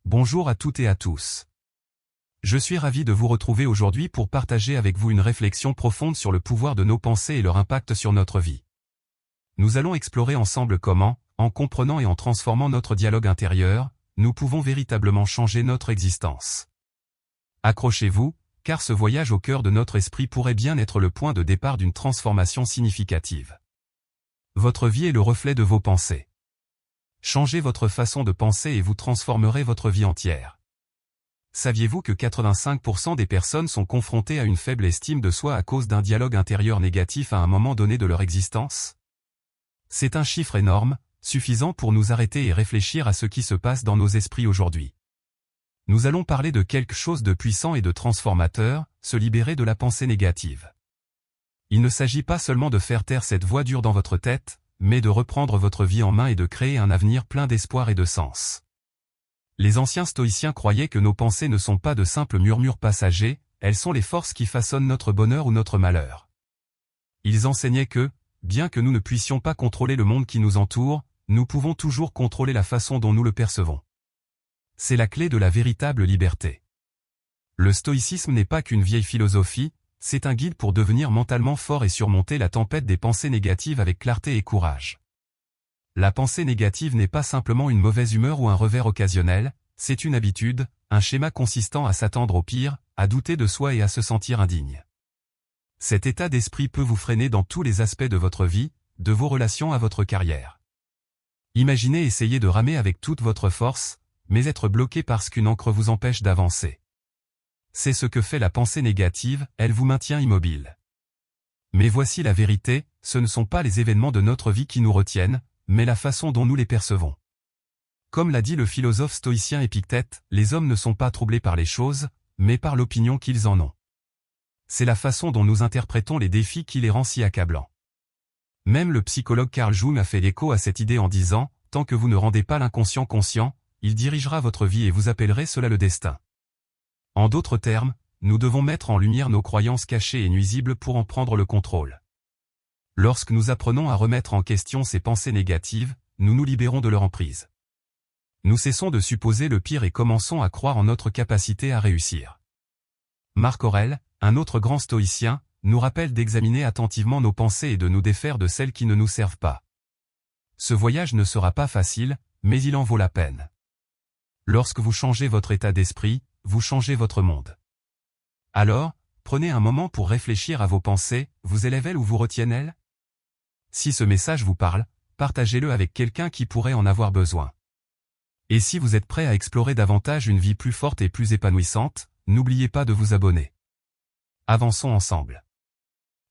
Bonjour à toutes et à tous. Je suis ravi de vous retrouver aujourd'hui pour partager avec vous une réflexion profonde sur le pouvoir de nos pensées et leur impact sur notre vie. Nous allons explorer ensemble comment, en comprenant et en transformant notre dialogue intérieur, nous pouvons véritablement changer notre existence. Accrochez-vous, car ce voyage au cœur de notre esprit pourrait bien être le point de départ d'une transformation significative. Votre vie est le reflet de vos pensées. Changez votre façon de penser et vous transformerez votre vie entière. Saviez-vous que 85% des personnes sont confrontées à une faible estime de soi à cause d'un dialogue intérieur négatif à un moment donné de leur existence? C'est un chiffre énorme, suffisant pour nous arrêter et réfléchir à ce qui se passe dans nos esprits aujourd'hui. Nous allons parler de quelque chose de puissant et de transformateur, se libérer de la pensée négative. Il ne s'agit pas seulement de faire taire cette voix dure dans votre tête, mais de reprendre votre vie en main et de créer un avenir plein d'espoir et de sens. Les anciens stoïciens croyaient que nos pensées ne sont pas de simples murmures passagers, elles sont les forces qui façonnent notre bonheur ou notre malheur. Ils enseignaient que, bien que nous ne puissions pas contrôler le monde qui nous entoure, nous pouvons toujours contrôler la façon dont nous le percevons. C'est la clé de la véritable liberté. Le stoïcisme n'est pas qu'une vieille philosophie, c'est un guide pour devenir mentalement fort et surmonter la tempête des pensées négatives avec clarté et courage. La pensée négative n'est pas simplement une mauvaise humeur ou un revers occasionnel, c'est une habitude, un schéma consistant à s'attendre au pire, à douter de soi et à se sentir indigne. Cet état d'esprit peut vous freiner dans tous les aspects de votre vie, de vos relations à votre carrière. Imaginez essayer de ramer avec toute votre force, mais être bloqué parce qu'une ancre vous empêche d'avancer. C'est ce que fait la pensée négative, elle vous maintient immobile. Mais voici la vérité, ce ne sont pas les événements de notre vie qui nous retiennent, mais la façon dont nous les percevons. Comme l'a dit le philosophe stoïcien Épictète, les hommes ne sont pas troublés par les choses, mais par l'opinion qu'ils en ont. C'est la façon dont nous interprétons les défis qui les rend si accablants. Même le psychologue Carl Jung a fait écho à cette idée en disant, tant que vous ne rendez pas l'inconscient conscient, il dirigera votre vie et vous appellerez cela le destin. En d'autres termes, nous devons mettre en lumière nos croyances cachées et nuisibles pour en prendre le contrôle. Lorsque nous apprenons à remettre en question ces pensées négatives, nous nous libérons de leur emprise. Nous cessons de supposer le pire et commençons à croire en notre capacité à réussir. Marc Aurèle, un autre grand stoïcien, nous rappelle d'examiner attentivement nos pensées et de nous défaire de celles qui ne nous servent pas. Ce voyage ne sera pas facile, mais il en vaut la peine. Lorsque vous changez votre état d'esprit, vous changez votre monde. Alors, prenez un moment pour réfléchir à vos pensées, vous élèvent-elles ou vous retiennent-elles? Si ce message vous parle, partagez-le avec quelqu'un qui pourrait en avoir besoin. Et si vous êtes prêt à explorer davantage une vie plus forte et plus épanouissante, n'oubliez pas de vous abonner. Avançons ensemble.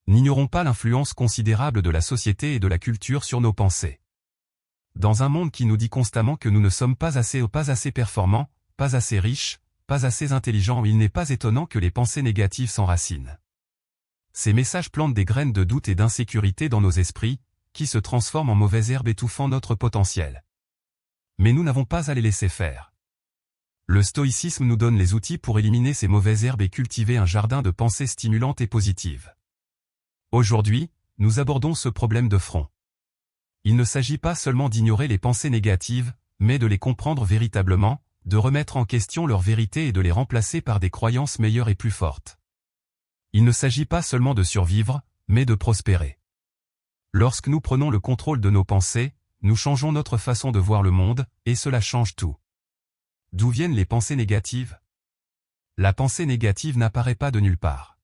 N'ignorons pas l'influence considérable de la société et de la culture sur nos pensées. Dans un monde qui nous dit constamment que nous ne sommes pas assez performants, pas assez riches, pas assez intelligents, il n'est pas étonnant que les pensées négatives s'enracinent. Ces messages plantent des graines de doute et d'insécurité dans nos esprits, qui se transforment en mauvaises herbes étouffant notre potentiel. Mais nous n'avons pas à les laisser faire. Le stoïcisme nous donne les outils pour éliminer ces mauvaises herbes et cultiver un jardin de pensées stimulantes et positives. Aujourd'hui, nous abordons ce problème de front. Il ne s'agit pas seulement d'ignorer les pensées négatives, mais de les comprendre véritablement, de remettre en question leur vérité et de les remplacer par des croyances meilleures et plus fortes. Il ne s'agit pas seulement de survivre, mais de prospérer. Lorsque nous prenons le contrôle de nos pensées, nous changeons notre façon de voir le monde, et cela change tout. D'où viennent les pensées négatives? La pensée négative n'apparaît pas de nulle part.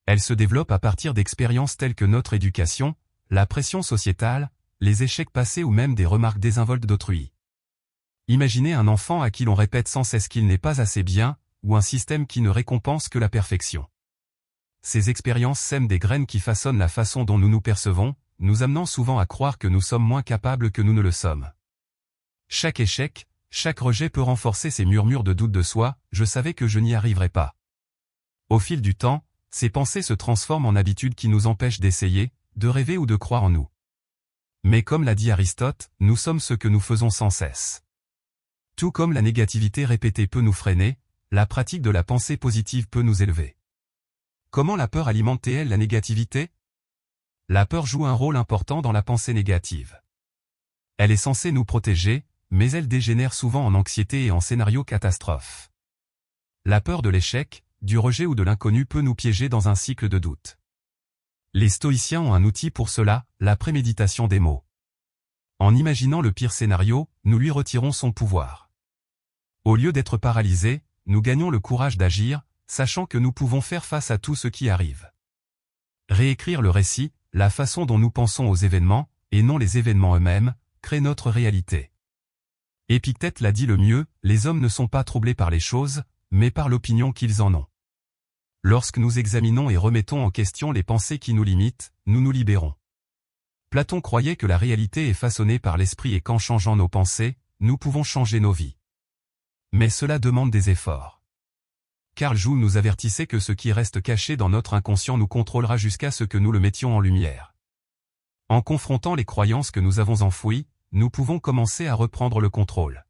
Elle se développe à partir d'expériences telles que notre éducation, la pression sociétale, les échecs passés ou même des remarques désinvoltes d'autrui. Imaginez un enfant à qui l'on répète sans cesse qu'il n'est pas assez bien, ou un système qui ne récompense que la perfection. Ces expériences sèment des graines qui façonnent la façon dont nous nous percevons, nous amenant souvent à croire que nous sommes moins capables que nous ne le sommes. Chaque échec, chaque rejet peut renforcer ces murmures de doute de soi, je savais que je n'y arriverais pas. Au fil du temps, ces pensées se transforment en habitudes qui nous empêchent d'essayer, de rêver ou de croire en nous. Mais comme l'a dit Aristote, nous sommes ce que nous faisons sans cesse. Tout comme la négativité répétée peut nous freiner, la pratique de la pensée positive peut nous élever. Comment la peur alimente-t-elle la négativité? La peur joue un rôle important dans la pensée négative. Elle est censée nous protéger, mais elles dégénèrent souvent en anxiété et en scénario catastrophe. La peur de l'échec, du rejet ou de l'inconnu peut nous piéger dans un cycle de doute. Les stoïciens ont un outil pour cela, la préméditation des mots. En imaginant le pire scénario, nous lui retirons son pouvoir. Au lieu d'être paralysés, nous gagnons le courage d'agir, sachant que nous pouvons faire face à tout ce qui arrive. Réécrire le récit, la façon dont nous pensons aux événements, et non les événements eux-mêmes, crée notre réalité. Épictète l'a dit le mieux, les hommes ne sont pas troublés par les choses, mais par l'opinion qu'ils en ont. Lorsque nous examinons et remettons en question les pensées qui nous limitent, nous nous libérons. Platon croyait que la réalité est façonnée par l'esprit et qu'en changeant nos pensées, nous pouvons changer nos vies. Mais cela demande des efforts. Carl Jung nous avertissait que ce qui reste caché dans notre inconscient nous contrôlera jusqu'à ce que nous le mettions en lumière. En confrontant les croyances que nous avons enfouies, nous pouvons commencer à reprendre le contrôle.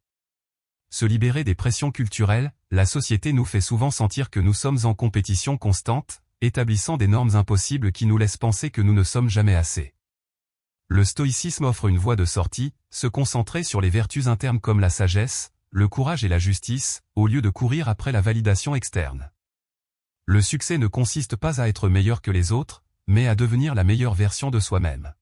Se libérer des pressions culturelles, la société nous fait souvent sentir que nous sommes en compétition constante, établissant des normes impossibles qui nous laissent penser que nous ne sommes jamais assez. Le stoïcisme offre une voie de sortie, se concentrer sur les vertus internes comme la sagesse, le courage et la justice, au lieu de courir après la validation externe. Le succès ne consiste pas à être meilleur que les autres, mais à devenir la meilleure version de soi-même.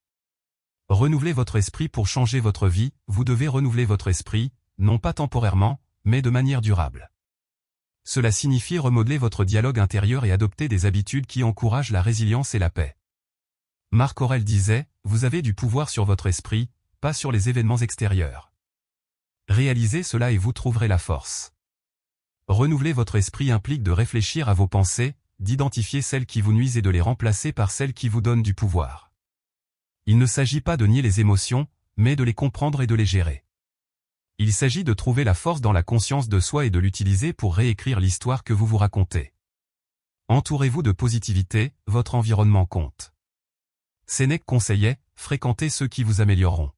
Renouvelez votre esprit pour changer votre vie, vous devez renouveler votre esprit, non pas temporairement, mais de manière durable. Cela signifie remodeler votre dialogue intérieur et adopter des habitudes qui encouragent la résilience et la paix. Marc Aurèle disait, « Vous avez du pouvoir sur votre esprit, pas sur les événements extérieurs. » Réalisez cela et vous trouverez la force. Renouveler votre esprit implique de réfléchir à vos pensées, d'identifier celles qui vous nuisent et de les remplacer par celles qui vous donnent du pouvoir. Il ne s'agit pas de nier les émotions, mais de les comprendre et de les gérer. Il s'agit de trouver la force dans la conscience de soi et de l'utiliser pour réécrire l'histoire que vous vous racontez. Entourez-vous de positivité, votre environnement compte. Sénèque conseillait, fréquentez ceux qui vous amélioreront.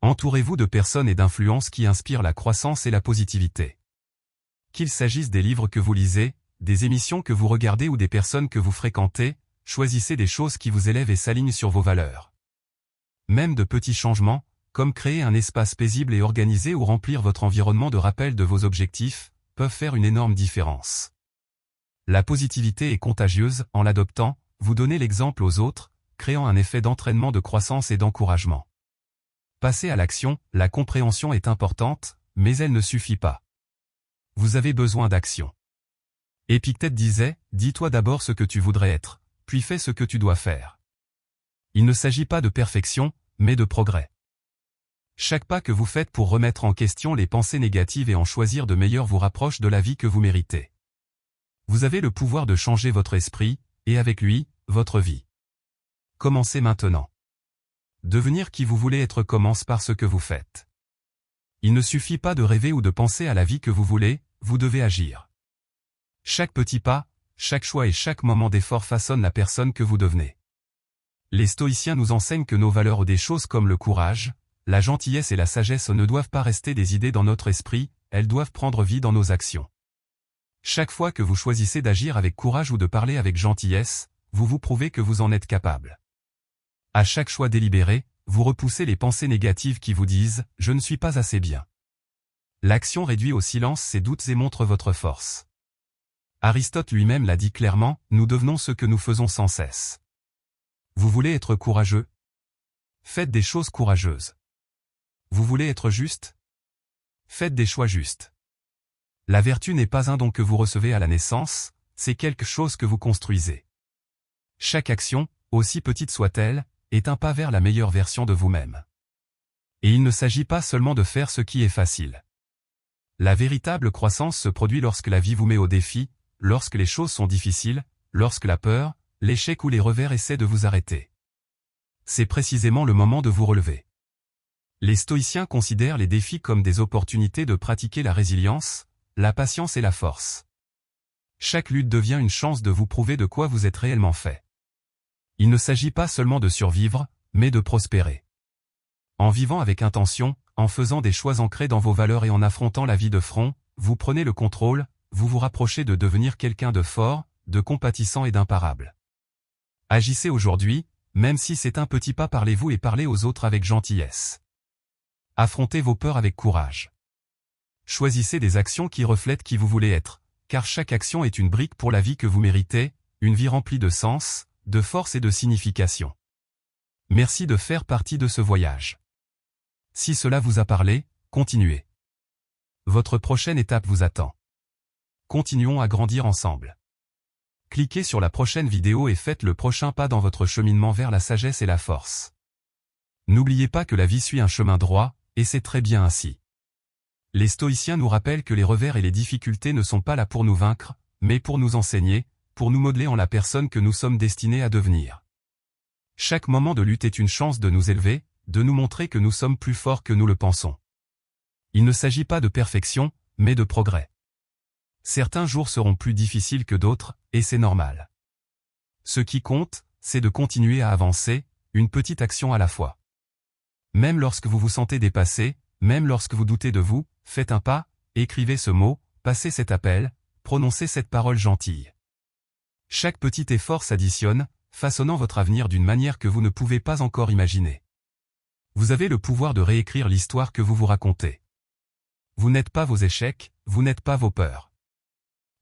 Entourez-vous de personnes et d'influences qui inspirent la croissance et la positivité. Qu'il s'agisse des livres que vous lisez, des émissions que vous regardez ou des personnes que vous fréquentez, choisissez des choses qui vous élèvent et s'alignent sur vos valeurs. Même de petits changements, comme créer un espace paisible et organisé ou remplir votre environnement de rappel de vos objectifs, peuvent faire une énorme différence. La positivité est contagieuse, en l'adoptant, vous donnez l'exemple aux autres, créant un effet d'entraînement de croissance et d'encouragement. Passer à l'action, la compréhension est importante, mais elle ne suffit pas. Vous avez besoin d'action. Épictète disait, dis-toi d'abord ce que tu voudrais être, puis fais ce que tu dois faire. Il ne s'agit pas de perfection, mais de progrès. Chaque pas que vous faites pour remettre en question les pensées négatives et en choisir de meilleures vous rapproche de la vie que vous méritez. Vous avez le pouvoir de changer votre esprit, et avec lui, votre vie. Commencez maintenant. Devenir qui vous voulez être commence par ce que vous faites. Il ne suffit pas de rêver ou de penser à la vie que vous voulez, vous devez agir. Chaque petit pas, chaque choix et chaque moment d'effort façonnent la personne que vous devenez. Les stoïciens nous enseignent que nos valeurs ou des choses comme le courage, la gentillesse et la sagesse ne doivent pas rester des idées dans notre esprit, elles doivent prendre vie dans nos actions. Chaque fois que vous choisissez d'agir avec courage ou de parler avec gentillesse, vous vous prouvez que vous en êtes capable. À chaque choix délibéré, vous repoussez les pensées négatives qui vous disent « je ne suis pas assez bien ». L'action réduit au silence ces doutes et montre votre force. Aristote lui-même l'a dit clairement, nous devenons ce que nous faisons sans cesse. Vous voulez être courageux? Faites des choses courageuses. Vous voulez être juste? Faites des choix justes. La vertu n'est pas un don que vous recevez à la naissance, c'est quelque chose que vous construisez. Chaque action, aussi petite soit-elle, est un pas vers la meilleure version de vous-même. Et il ne s'agit pas seulement de faire ce qui est facile. La véritable croissance se produit lorsque la vie vous met au défi, lorsque les choses sont difficiles, lorsque la peur, l'échec ou les revers essaient de vous arrêter. C'est précisément le moment de vous relever. Les stoïciens considèrent les défis comme des opportunités de pratiquer la résilience, la patience et la force. Chaque lutte devient une chance de vous prouver de quoi vous êtes réellement fait. Il ne s'agit pas seulement de survivre, mais de prospérer. En vivant avec intention, en faisant des choix ancrés dans vos valeurs et en affrontant la vie de front, vous prenez le contrôle, vous vous rapprochez de devenir quelqu'un de fort, de compatissant et d'imparable. Agissez aujourd'hui, même si c'est un petit pas, parlez-vous et parlez aux autres avec gentillesse. Affrontez vos peurs avec courage. Choisissez des actions qui reflètent qui vous voulez être, car chaque action est une brique pour la vie que vous méritez, une vie remplie de sens, de force et de signification. Merci de faire partie de ce voyage. Si cela vous a parlé, continuez. Votre prochaine étape vous attend. Continuons à grandir ensemble. Cliquez sur la prochaine vidéo et faites le prochain pas dans votre cheminement vers la sagesse et la force. N'oubliez pas que la vie suit un chemin droit, et c'est très bien ainsi. Les stoïciens nous rappellent que les revers et les difficultés ne sont pas là pour nous vaincre, mais pour nous enseigner, pour nous modeler en la personne que nous sommes destinés à devenir. Chaque moment de lutte est une chance de nous élever, de nous montrer que nous sommes plus forts que nous le pensons. Il ne s'agit pas de perfection, mais de progrès. Certains jours seront plus difficiles que d'autres, et c'est normal. Ce qui compte, c'est de continuer à avancer, une petite action à la fois. Même lorsque vous vous sentez dépassé, même lorsque vous doutez de vous, faites un pas, écrivez ce mot, passez cet appel, prononcez cette parole gentille. Chaque petit effort s'additionne, façonnant votre avenir d'une manière que vous ne pouvez pas encore imaginer. Vous avez le pouvoir de réécrire l'histoire que vous vous racontez. Vous n'êtes pas vos échecs, vous n'êtes pas vos peurs.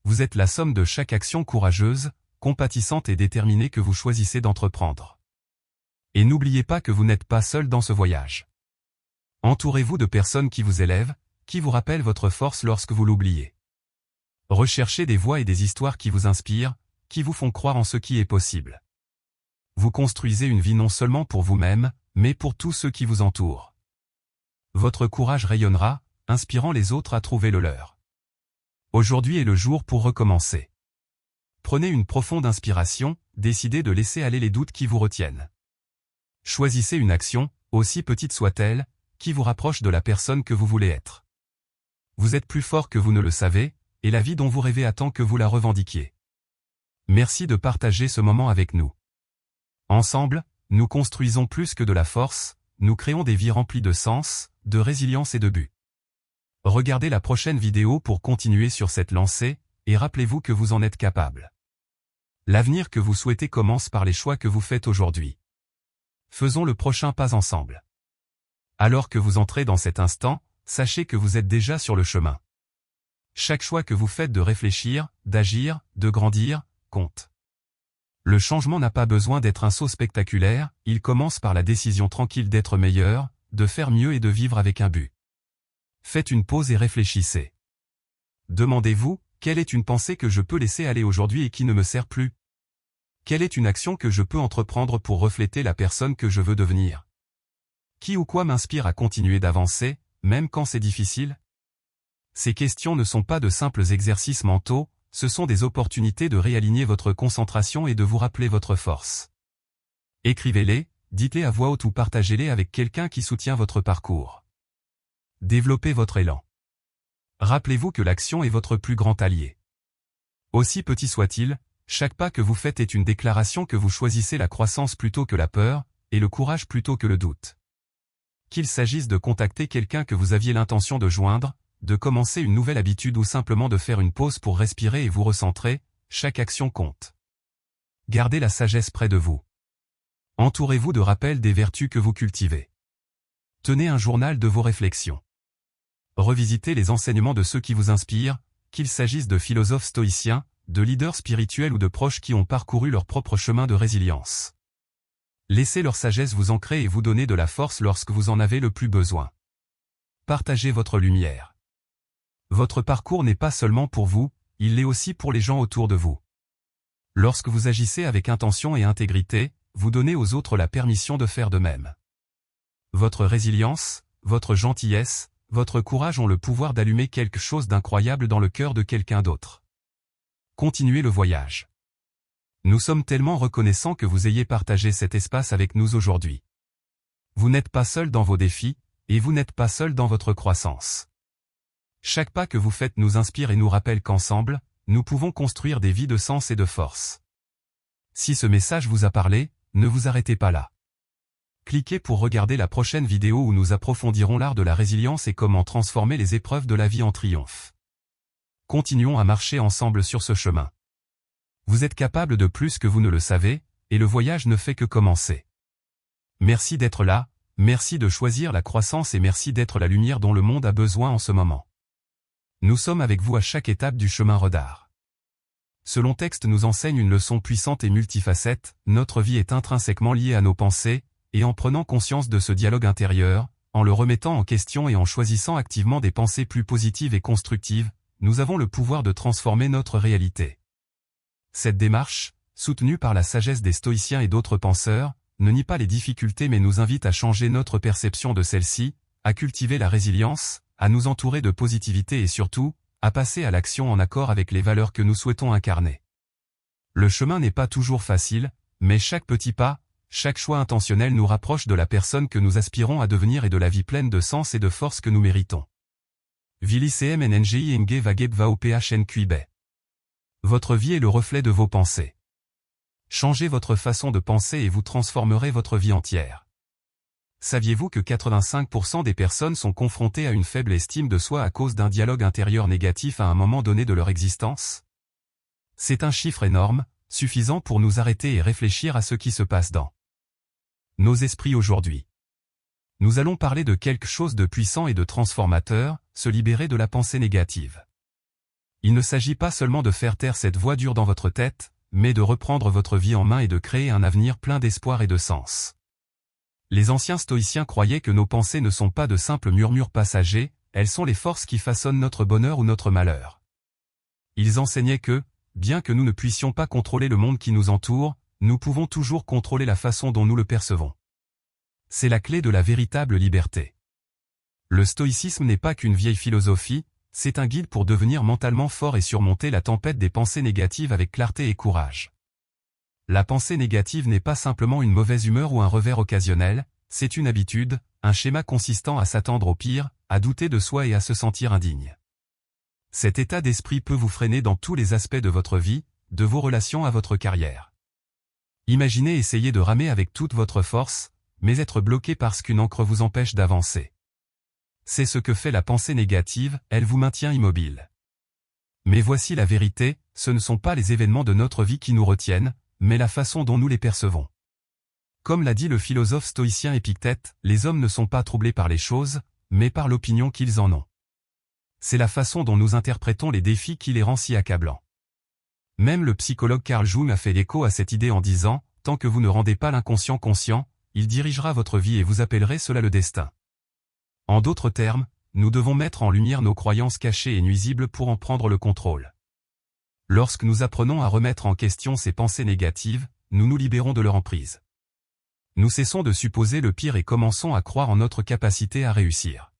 Vous êtes la somme de chaque action courageuse, compatissante et déterminée que vous choisissez d'entreprendre. Et n'oubliez pas que vous n'êtes pas seul dans ce voyage. Entourez-vous de personnes qui vous élèvent, qui vous rappellent votre force lorsque vous l'oubliez. Recherchez des voix et des histoires qui vous inspirent, qui vous font croire en ce qui est possible. Vous construisez une vie non seulement pour vous-même, mais pour tous ceux qui vous entourent. Votre courage rayonnera, inspirant les autres à trouver le leur. Aujourd'hui est le jour pour recommencer. Prenez une profonde inspiration, décidez de laisser aller les doutes qui vous retiennent. Choisissez une action, aussi petite soit-elle, qui vous rapproche de la personne que vous voulez être. Vous êtes plus fort que vous ne le savez, et la vie dont vous rêvez attend que vous la revendiquiez. Merci de partager ce moment avec nous. Ensemble, nous construisons plus que de la force, nous créons des vies remplies de sens, de résilience et de but. Regardez la prochaine vidéo pour continuer sur cette lancée, et rappelez-vous que vous en êtes capable. L'avenir que vous souhaitez commence par les choix que vous faites aujourd'hui. Faisons le prochain pas ensemble. Alors que vous entrez dans cet instant, sachez que vous êtes déjà sur le chemin. Chaque choix que vous faites de réfléchir, d'agir, de grandir, compte. Le changement n'a pas besoin d'être un saut spectaculaire, il commence par la décision tranquille d'être meilleur, de faire mieux et de vivre avec un but. Faites une pause et réfléchissez. Demandez-vous, quelle est une pensée que je peux laisser aller aujourd'hui et qui ne me sert plus? Quelle est une action que je peux entreprendre pour refléter la personne que je veux devenir? Qui ou quoi m'inspire à continuer d'avancer, même quand c'est difficile? Ces questions ne sont pas de simples exercices mentaux, ce sont des opportunités de réaligner votre concentration et de vous rappeler votre force. Écrivez-les, dites-les à voix haute ou partagez-les avec quelqu'un qui soutient votre parcours. Développez votre élan. Rappelez-vous que l'action est votre plus grand allié. Aussi petit soit-il, chaque pas que vous faites est une déclaration que vous choisissez la croissance plutôt que la peur, et le courage plutôt que le doute. Qu'il s'agisse de contacter quelqu'un que vous aviez l'intention de joindre, de commencer une nouvelle habitude ou simplement de faire une pause pour respirer et vous recentrer, chaque action compte. Gardez la sagesse près de vous. Entourez-vous de rappels des vertus que vous cultivez. Tenez un journal de vos réflexions. Revisitez les enseignements de ceux qui vous inspirent, qu'il s'agisse de philosophes stoïciens, de leaders spirituels ou de proches qui ont parcouru leur propre chemin de résilience. Laissez leur sagesse vous ancrer et vous donner de la force lorsque vous en avez le plus besoin. Partagez votre lumière. Votre parcours n'est pas seulement pour vous, il l'est aussi pour les gens autour de vous. Lorsque vous agissez avec intention et intégrité, vous donnez aux autres la permission de faire de même. Votre résilience, votre gentillesse, votre courage ont le pouvoir d'allumer quelque chose d'incroyable dans le cœur de quelqu'un d'autre. Continuez le voyage. Nous sommes tellement reconnaissants que vous ayez partagé cet espace avec nous aujourd'hui. Vous n'êtes pas seul dans vos défis, et vous n'êtes pas seul dans votre croissance. Chaque pas que vous faites nous inspire et nous rappelle qu'ensemble, nous pouvons construire des vies de sens et de force. Si ce message vous a parlé, ne vous arrêtez pas là. Cliquez pour regarder la prochaine vidéo où nous approfondirons l'art de la résilience et comment transformer les épreuves de la vie en triomphe. Continuons à marcher ensemble sur ce chemin. Vous êtes capable de plus que vous ne le savez, et le voyage ne fait que commencer. Merci d'être là, Merci de choisir la croissance et merci d'être la lumière dont le monde a besoin en ce moment. Nous sommes avec vous à chaque étape du chemin Redar. Ce long texte nous enseigne une leçon puissante et multifacette, notre vie est intrinsèquement liée à nos pensées, et en prenant conscience de ce dialogue intérieur, en le remettant en question et en choisissant activement des pensées plus positives et constructives, nous avons le pouvoir de transformer notre réalité. Cette démarche, soutenue par la sagesse des stoïciens et d'autres penseurs, ne nie pas les difficultés mais nous invite à changer notre perception de celles-ci, à cultiver la résilience, à nous entourer de positivité et surtout, à passer à l'action en accord avec les valeurs que nous souhaitons incarner. Le chemin n'est pas toujours facile, mais chaque petit pas, chaque choix intentionnel nous rapproche de la personne que nous aspirons à devenir et de la vie pleine de sens et de force que nous méritons. Vili cmngi nge vageb va phnkib. Votre vie est le reflet de vos pensées. Changez votre façon de penser et vous transformerez votre vie entière. Saviez-vous que 85% des personnes sont confrontées à une faible estime de soi à cause d'un dialogue intérieur négatif à un moment donné de leur existence? C'est un chiffre énorme, suffisant pour nous arrêter et réfléchir à ce qui se passe dans nos esprits aujourd'hui. Nous allons parler de quelque chose de puissant et de transformateur, se libérer de la pensée négative. Il ne s'agit pas seulement de faire taire cette voix dure dans votre tête, mais de reprendre votre vie en main et de créer un avenir plein d'espoir et de sens. Les anciens stoïciens croyaient que nos pensées ne sont pas de simples murmures passagers, elles sont les forces qui façonnent notre bonheur ou notre malheur. Ils enseignaient que, bien que nous ne puissions pas contrôler le monde qui nous entoure, nous pouvons toujours contrôler la façon dont nous le percevons. C'est la clé de la véritable liberté. Le stoïcisme n'est pas qu'une vieille philosophie, c'est un guide pour devenir mentalement fort et surmonter la tempête des pensées négatives avec clarté et courage. La pensée négative n'est pas simplement une mauvaise humeur ou un revers occasionnel, c'est une habitude, un schéma consistant à s'attendre au pire, à douter de soi et à se sentir indigne. Cet état d'esprit peut vous freiner dans tous les aspects de votre vie, de vos relations à votre carrière. Imaginez essayer de ramer avec toute votre force, mais être bloqué parce qu'une ancre vous empêche d'avancer. C'est ce que fait la pensée négative, elle vous maintient immobile. Mais voici la vérité, ce ne sont pas les événements de notre vie qui nous retiennent, mais la façon dont nous les percevons. Comme l'a dit le philosophe stoïcien Épictète, les hommes ne sont pas troublés par les choses, mais par l'opinion qu'ils en ont. C'est la façon dont nous interprétons les défis qui les rend si accablants. Même le psychologue Carl Jung a fait écho à cette idée en disant, tant que vous ne rendez pas l'inconscient conscient, il dirigera votre vie et vous appellerez cela le destin. En d'autres termes, nous devons mettre en lumière nos croyances cachées et nuisibles pour en prendre le contrôle. Lorsque nous apprenons à remettre en question ces pensées négatives, nous nous libérons de leur emprise. Nous cessons de supposer le pire et commençons à croire en notre capacité à réussir.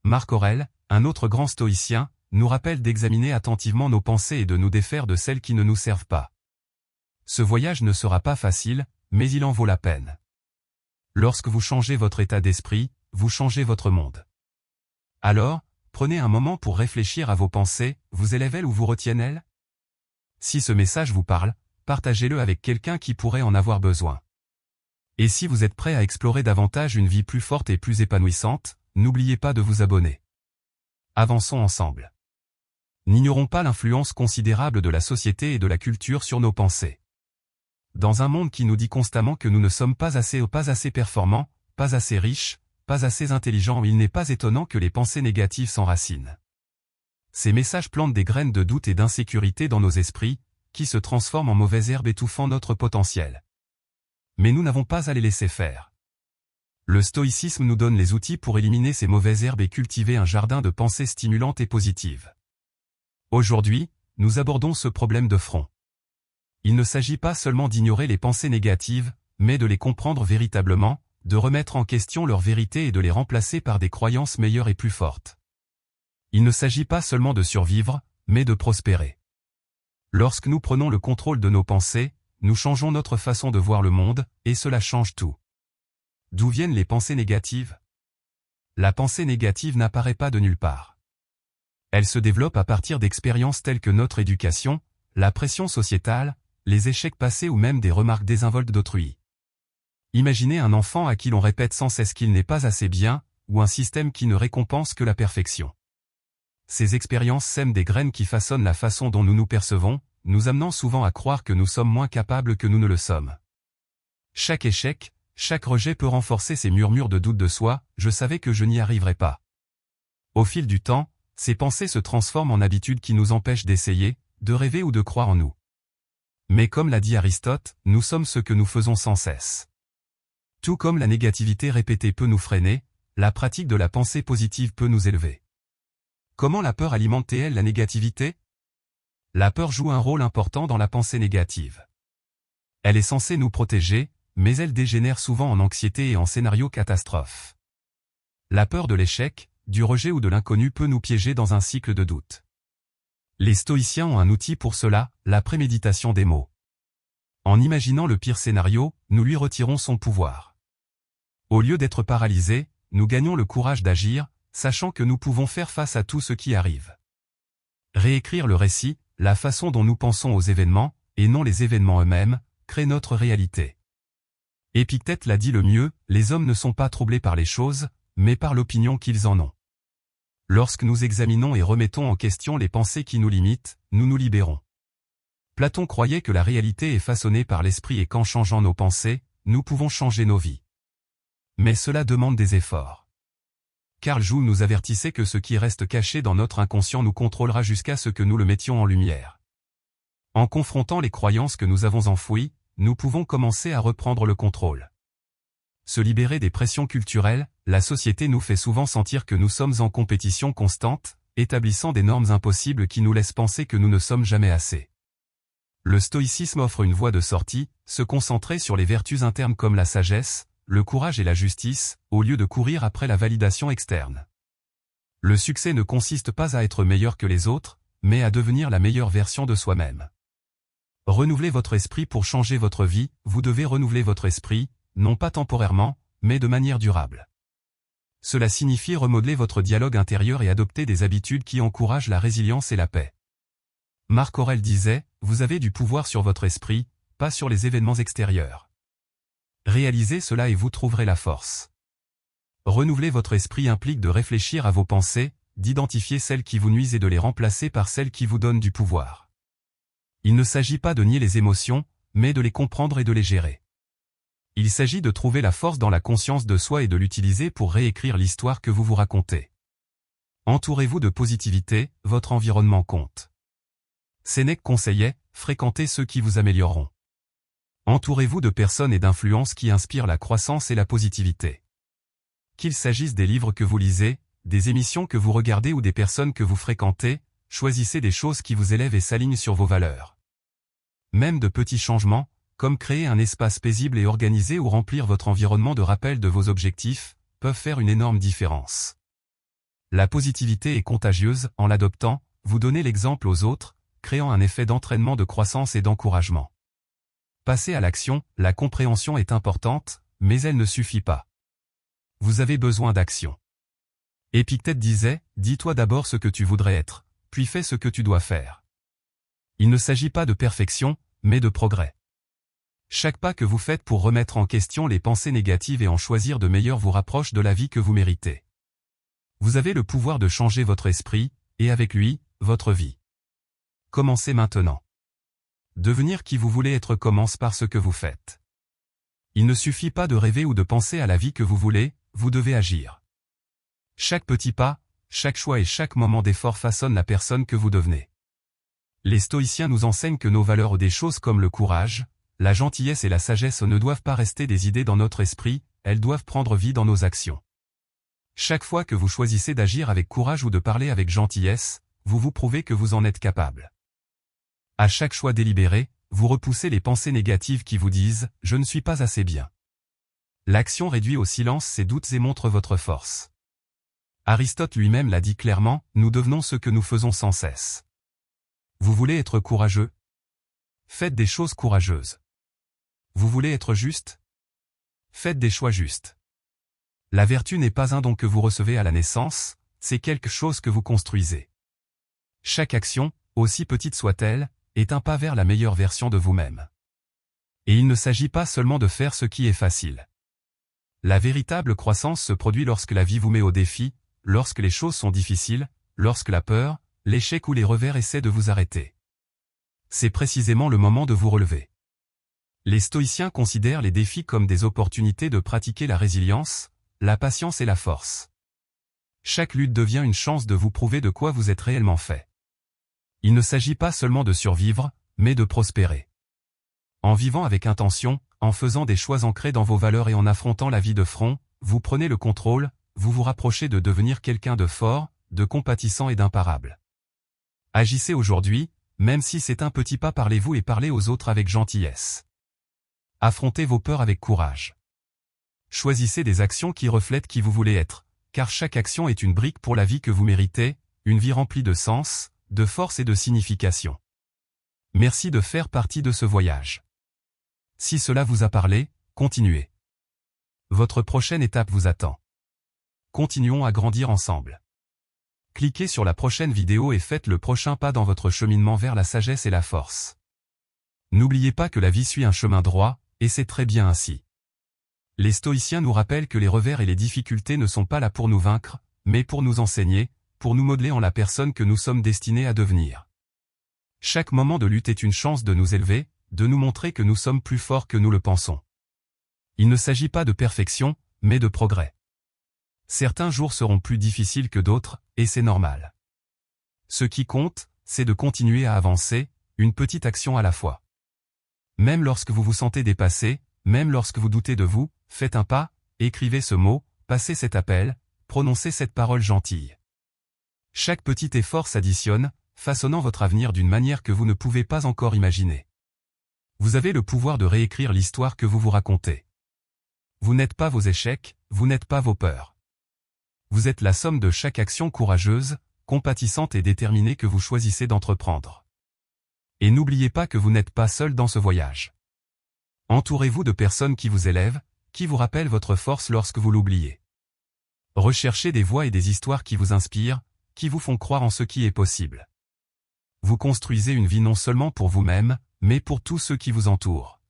Marc Aurèle, un autre grand stoïcien, nous rappelle d'examiner attentivement nos pensées et de nous défaire de celles qui ne nous servent pas. Ce voyage ne sera pas facile, mais il en vaut la peine. Lorsque vous changez votre état d'esprit, vous changez votre monde. Alors, prenez un moment pour réfléchir à vos pensées, vous élèvent-elles ou vous retiennent-elles? Si ce message vous parle, partagez-le avec quelqu'un qui pourrait en avoir besoin. Et si vous êtes prêt à explorer davantage une vie plus forte et plus épanouissante, n'oubliez pas de vous abonner. Avançons ensemble. N'ignorons pas l'influence considérable de la société et de la culture sur nos pensées. Dans un monde qui nous dit constamment que nous ne sommes pas assez performants, pas assez riches, pas assez intelligents, il n'est pas étonnant que les pensées négatives s'enracinent. Ces messages plantent des graines de doute et d'insécurité dans nos esprits, qui se transforment en mauvaises herbes étouffant notre potentiel. Mais nous n'avons pas à les laisser faire. Le stoïcisme nous donne les outils pour éliminer ces mauvaises herbes et cultiver un jardin de pensées stimulantes et positives. Aujourd'hui, nous abordons ce problème de front. Il ne s'agit pas seulement d'ignorer les pensées négatives, mais de les comprendre véritablement, de remettre en question leur vérité et de les remplacer par des croyances meilleures et plus fortes. Il ne s'agit pas seulement de survivre, mais de prospérer. Lorsque nous prenons le contrôle de nos pensées, nous changeons notre façon de voir le monde, et cela change tout. D'où viennent les pensées négatives? La pensée négative n'apparaît pas de nulle part. Elle se développe à partir d'expériences telles que notre éducation, la pression sociétale, les échecs passés ou même des remarques désinvoltes d'autrui. Imaginez un enfant à qui l'on répète sans cesse qu'il n'est pas assez bien, ou un système qui ne récompense que la perfection. Ces expériences sèment des graines qui façonnent la façon dont nous nous percevons, nous amenant souvent à croire que nous sommes moins capables que nous ne le sommes. Chaque échec, Chaque rejet peut renforcer ces murmures de doute de soi, je savais que je n'y arriverais pas. Au fil du temps, ces pensées se transforment en habitudes qui nous empêchent d'essayer, de rêver ou de croire en nous. Mais comme l'a dit Aristote, nous sommes ce que nous faisons sans cesse. Tout comme la négativité répétée peut nous freiner, la pratique de la pensée positive peut nous élever. Comment la peur alimente-t-elle la négativité? La peur joue un rôle important dans la pensée négative. Elle est censée nous protéger, mais elle dégénère souvent en anxiété et en scénario catastrophe. La peur de l'échec, du rejet ou de l'inconnu peut nous piéger dans un cycle de doute. Les stoïciens ont un outil pour cela, la préméditation des mots. En imaginant le pire scénario, nous lui retirons son pouvoir. Au lieu d'être paralysés, nous gagnons le courage d'agir, sachant que nous pouvons faire face à tout ce qui arrive. Réécrire le récit, la façon dont nous pensons aux événements, et non les événements eux-mêmes, crée notre réalité. Épictète l'a dit le mieux, les hommes ne sont pas troublés par les choses, mais par l'opinion qu'ils en ont. Lorsque nous examinons et remettons en question les pensées qui nous limitent, nous nous libérons. Platon croyait que la réalité est façonnée par l'esprit et qu'en changeant nos pensées, nous pouvons changer nos vies. Mais cela demande des efforts. Carl Jung nous avertissait que ce qui reste caché dans notre inconscient nous contrôlera jusqu'à ce que nous le mettions en lumière. En confrontant les croyances que nous avons enfouies, nous pouvons commencer à reprendre le contrôle. Se libérer des pressions culturelles, la société nous fait souvent sentir que nous sommes en compétition constante, établissant des normes impossibles qui nous laissent penser que nous ne sommes jamais assez. Le stoïcisme offre une voie de sortie, se concentrer sur les vertus internes comme la sagesse, le courage et la justice, au lieu de courir après la validation externe. Le succès ne consiste pas à être meilleur que les autres, mais à devenir la meilleure version de soi-même. Renouvelez votre esprit pour changer votre vie, vous devez renouveler votre esprit, non pas temporairement, mais de manière durable. Cela signifie remodeler votre dialogue intérieur et adopter des habitudes qui encouragent la résilience et la paix. Marc Aurèle disait, vous avez du pouvoir sur votre esprit, pas sur les événements extérieurs. Réalisez cela et vous trouverez la force. Renouveler votre esprit implique de réfléchir à vos pensées, d'identifier celles qui vous nuisent et de les remplacer par celles qui vous donnent du pouvoir. Il ne s'agit pas de nier les émotions, mais de les comprendre et de les gérer. Il s'agit de trouver la force dans la conscience de soi et de l'utiliser pour réécrire l'histoire que vous vous racontez. Entourez-vous de positivité, votre environnement compte. Sénèque conseillait, fréquentez ceux qui vous amélioreront. Entourez-vous de personnes et d'influences qui inspirent la croissance et la positivité. Qu'il s'agisse des livres que vous lisez, des émissions que vous regardez ou des personnes que vous fréquentez, choisissez des choses qui vous élèvent et s'alignent sur vos valeurs. Même de petits changements, comme créer un espace paisible et organisé ou remplir votre environnement de rappel de vos objectifs, peuvent faire une énorme différence. La positivité est contagieuse, en l'adoptant, vous donnez l'exemple aux autres, créant un effet d'entraînement de croissance et d'encouragement. Passer à l'action, la compréhension est importante, mais elle ne suffit pas. Vous avez besoin d'action. Épictète disait, dis-toi d'abord ce que tu voudrais être, puis fais ce que tu dois faire. Il ne s'agit pas de perfection, mais de progrès. Chaque pas que vous faites pour remettre en question les pensées négatives et en choisir de meilleures vous rapproche de la vie que vous méritez. Vous avez le pouvoir de changer votre esprit, et avec lui, votre vie. Commencez maintenant. Devenir qui vous voulez être commence par ce que vous faites. Il ne suffit pas de rêver ou de penser à la vie que vous voulez, vous devez agir. Chaque petit pas, chaque choix et chaque moment d'effort façonnent la personne que vous devenez. Les stoïciens nous enseignent que nos valeurs ou des choses comme le courage, la gentillesse et la sagesse ne doivent pas rester des idées dans notre esprit, elles doivent prendre vie dans nos actions. Chaque fois que vous choisissez d'agir avec courage ou de parler avec gentillesse, vous vous prouvez que vous en êtes capable. À chaque choix délibéré, vous repoussez les pensées négatives qui vous disent « je ne suis pas assez bien ». L'action réduit au silence ces doutes et montre votre force. Aristote lui-même l'a dit clairement, nous devenons ce que nous faisons sans cesse. Vous voulez être courageux? Faites des choses courageuses. Vous voulez être juste? Faites des choix justes. La vertu n'est pas un don que vous recevez à la naissance, c'est quelque chose que vous construisez. Chaque action, aussi petite soit-elle, est un pas vers la meilleure version de vous-même. Et il ne s'agit pas seulement de faire ce qui est facile. La véritable croissance se produit lorsque la vie vous met au défi, lorsque les choses sont difficiles, lorsque la peur, l'échec ou les revers essaient de vous arrêter. C'est précisément le moment de vous relever. Les stoïciens considèrent les défis comme des opportunités de pratiquer la résilience, la patience et la force. Chaque lutte devient une chance de vous prouver de quoi vous êtes réellement fait. Il ne s'agit pas seulement de survivre, mais de prospérer. En vivant avec intention, en faisant des choix ancrés dans vos valeurs et en affrontant la vie de front, vous prenez le contrôle, vous vous rapprochez de devenir quelqu'un de fort, de compatissant et d'imparable. Agissez aujourd'hui, même si c'est un petit pas, parlez-vous et parlez aux autres avec gentillesse. Affrontez vos peurs avec courage. Choisissez des actions qui reflètent qui vous voulez être, car chaque action est une brique pour la vie que vous méritez, une vie remplie de sens, de force et de signification. Merci de faire partie de ce voyage. Si cela vous a parlé, continuez. Votre prochaine étape vous attend. Continuons à grandir ensemble. Cliquez sur la prochaine vidéo et faites le prochain pas dans votre cheminement vers la sagesse et la force. N'oubliez pas que la vie suit un chemin droit, et c'est très bien ainsi. Les stoïciens nous rappellent que les revers et les difficultés ne sont pas là pour nous vaincre, mais pour nous enseigner, pour nous modeler en la personne que nous sommes destinés à devenir. Chaque moment de lutte est une chance de nous élever, de nous montrer que nous sommes plus forts que nous le pensons. Il ne s'agit pas de perfection, mais de progrès. Certains jours seront plus difficiles que d'autres, et c'est normal. Ce qui compte, c'est de continuer à avancer, une petite action à la fois. Même lorsque vous vous sentez dépassé, même lorsque vous doutez de vous, faites un pas, écrivez ce mot, passez cet appel, prononcez cette parole gentille. Chaque petit effort s'additionne, façonnant votre avenir d'une manière que vous ne pouvez pas encore imaginer. Vous avez le pouvoir de réécrire l'histoire que vous vous racontez. Vous n'êtes pas vos échecs, vous n'êtes pas vos peurs. Vous êtes la somme de chaque action courageuse, compatissante et déterminée que vous choisissez d'entreprendre. Et n'oubliez pas que vous n'êtes pas seul dans ce voyage. Entourez-vous de personnes qui vous élèvent, qui vous rappellent votre force lorsque vous l'oubliez. Recherchez des voix et des histoires qui vous inspirent, qui vous font croire en ce qui est possible. Vous construisez une vie non seulement pour vous-même, mais pour tous ceux qui vous entourent.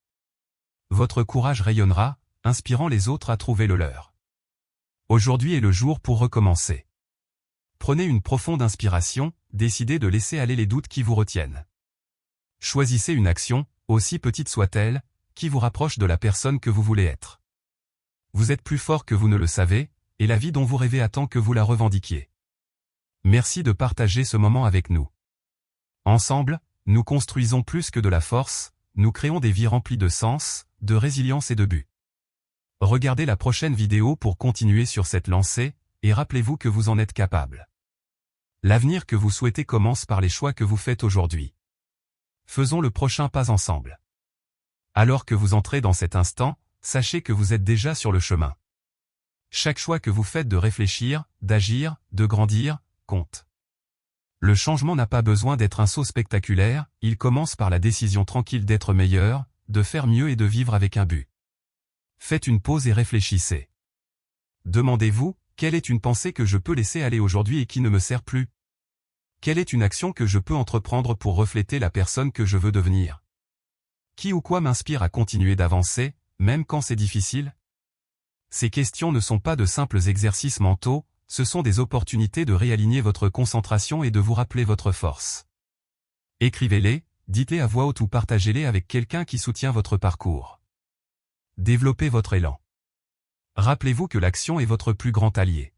Votre courage rayonnera, inspirant les autres à trouver le leur. Aujourd'hui est le jour pour recommencer. Prenez une profonde inspiration, décidez de laisser aller les doutes qui vous retiennent. Choisissez une action, aussi petite soit-elle, qui vous rapproche de la personne que vous voulez être. Vous êtes plus fort que vous ne le savez, et la vie dont vous rêvez attend que vous la revendiquiez. Merci de partager ce moment avec nous. Ensemble, nous construisons plus que de la force, nous créons des vies remplies de sens, de résilience et de but. Regardez la prochaine vidéo pour continuer sur cette lancée, et rappelez-vous que vous en êtes capable. L'avenir que vous souhaitez commence par les choix que vous faites aujourd'hui. Faisons le prochain pas ensemble. Alors que vous entrez dans cet instant, sachez que vous êtes déjà sur le chemin. Chaque choix que vous faites de réfléchir, d'agir, de grandir, compte. Le changement n'a pas besoin d'être un saut spectaculaire, il commence par la décision tranquille d'être meilleur, de faire mieux et de vivre avec un but. Faites une pause et réfléchissez. Demandez-vous, quelle est une pensée que je peux laisser aller aujourd'hui et qui ne me sert plus? Quelle est une action que je peux entreprendre pour refléter la personne que je veux devenir? Qui ou quoi m'inspire à continuer d'avancer, même quand c'est difficile? Ces questions ne sont pas de simples exercices mentaux, ce sont des opportunités de réaligner votre concentration et de vous rappeler votre force. Écrivez-les, dites-les à voix haute ou partagez-les avec quelqu'un qui soutient votre parcours. Développez votre élan. Rappelez-vous que l'action est votre plus grand allié.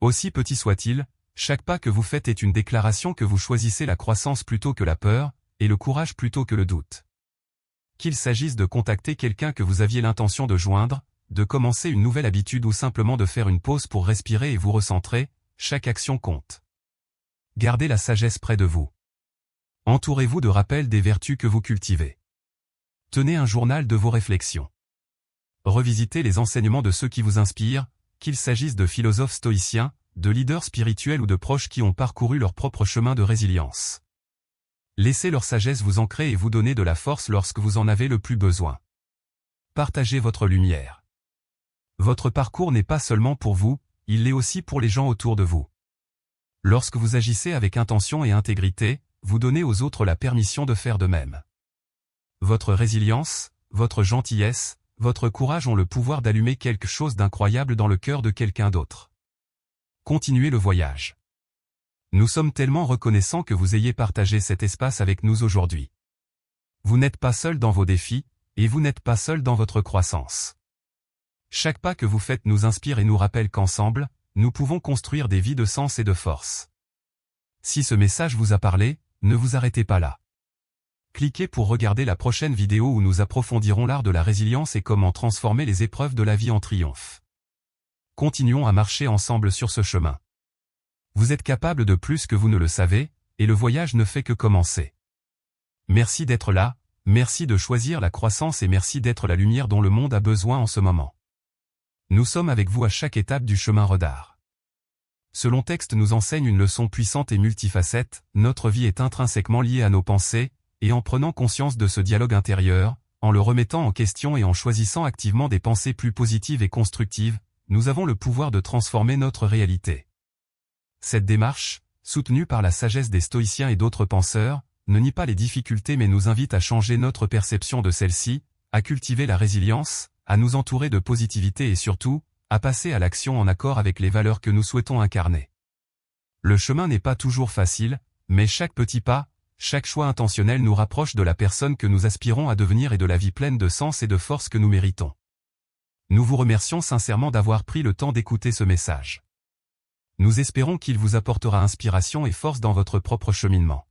Aussi petit soit-il, chaque pas que vous faites est une déclaration que vous choisissez la croissance plutôt que la peur, et le courage plutôt que le doute. Qu'il s'agisse de contacter quelqu'un que vous aviez l'intention de joindre, de commencer une nouvelle habitude ou simplement de faire une pause pour respirer et vous recentrer, chaque action compte. Gardez la sagesse près de vous. Entourez-vous de rappels des vertus que vous cultivez. Tenez un journal de vos réflexions. Revisitez les enseignements de ceux qui vous inspirent, qu'il s'agisse de philosophes stoïciens, de leaders spirituels ou de proches qui ont parcouru leur propre chemin de résilience. Laissez leur sagesse vous ancrer et vous donner de la force lorsque vous en avez le plus besoin. Partagez votre lumière. Votre parcours n'est pas seulement pour vous, il l'est aussi pour les gens autour de vous. Lorsque vous agissez avec intention et intégrité, vous donnez aux autres la permission de faire de même. Votre résilience, votre gentillesse, votre courage ont le pouvoir d'allumer quelque chose d'incroyable dans le cœur de quelqu'un d'autre. Continuez le voyage. Nous sommes tellement reconnaissants que vous ayez partagé cet espace avec nous aujourd'hui. Vous n'êtes pas seul dans vos défis, Et vous n'êtes pas seul dans votre croissance. Chaque pas que vous faites nous inspire et nous rappelle qu'ensemble, nous pouvons construire des vies de sens et de force. Si ce message vous a parlé, ne vous arrêtez pas là. Cliquez pour regarder la prochaine vidéo où nous approfondirons l'art de la résilience et comment transformer les épreuves de la vie en triomphe. Continuons à marcher ensemble sur ce chemin. Vous êtes capable de plus que vous ne le savez, et le voyage ne fait que commencer. Merci d'être là, merci de choisir la croissance et merci d'être la lumière dont le monde a besoin en ce moment. Nous sommes avec vous à chaque étape du chemin Redar. Ce long texte nous enseigne une leçon puissante et multifacette, notre vie est intrinsèquement liée à nos pensées, et en prenant conscience de ce dialogue intérieur, en le remettant en question et en choisissant activement des pensées plus positives et constructives, nous avons le pouvoir de transformer notre réalité. Cette démarche, soutenue par la sagesse des stoïciens et d'autres penseurs, ne nie pas les difficultés mais nous invite à changer notre perception de celles-ci, à cultiver la résilience, à nous entourer de positivité et surtout, à passer à l'action en accord avec les valeurs que nous souhaitons incarner. Le chemin n'est pas toujours facile, mais chaque petit pas, chaque choix intentionnel nous rapproche de la personne que nous aspirons à devenir et de la vie pleine de sens et de force que nous méritons. Nous vous remercions sincèrement d'avoir pris le temps d'écouter ce message. Nous espérons qu'il vous apportera inspiration et force dans votre propre cheminement.